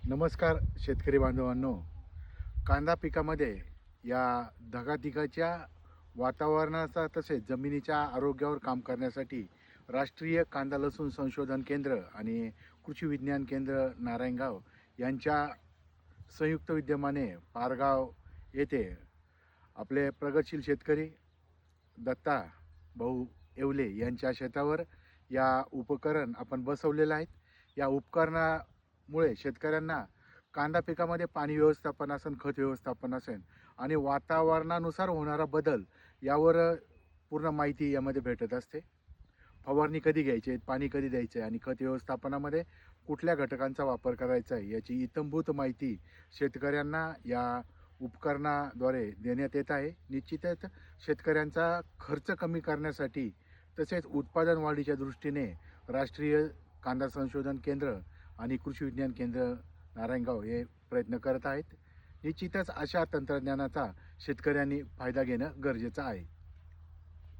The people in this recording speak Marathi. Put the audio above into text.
नमस्कार शेतकरी बांधवांनो. कांदा पिकामध्ये या धगाधिगाच्या वातावरणाचा तसेच जमिनीच्या आरोग्यावर काम करण्यासाठी राष्ट्रीय कांदा लसूण संशोधन केंद्र आणि कृषी विज्ञान केंद्र नारायणगाव यांच्या संयुक्त विद्यमाने पारगाव येथे आपले प्रगतशील शेतकरी दत्ता भाऊ येवले यांच्या शेतावर या उपकरण आपण बसवलेलं आहे. या उपकरणामुळे शेतकऱ्यांना कांदा पिकामध्ये पाणी व्यवस्थापन असेल, खत व्यवस्थापन असेल आणि वातावरणानुसार होणारा बदल यावर पूर्ण माहिती यामध्ये भेटत असते. फवारणी कधी घ्यायची आहे, पाणी कधी द्यायचं आहे आणि खत व्यवस्थापनामध्ये कुठल्या घटकांचा वापर करायचा आहे याची इत्थंभूत माहिती शेतकऱ्यांना या उपकरणाद्वारे देण्यात येत आहे. निश्चितच शेतकऱ्यांचा खर्च कमी करण्यासाठी तसेच उत्पादन वाढीच्या दृष्टीने राष्ट्रीय कांदा संशोधन केंद्र आणि कृषी विज्ञान केंद्र नारायणगाव हे प्रयत्न करत आहेत. निश्चितच अशा तंत्रज्ञानाचा शेतकऱ्यांनी फायदा घेणं गरजेचं आहे.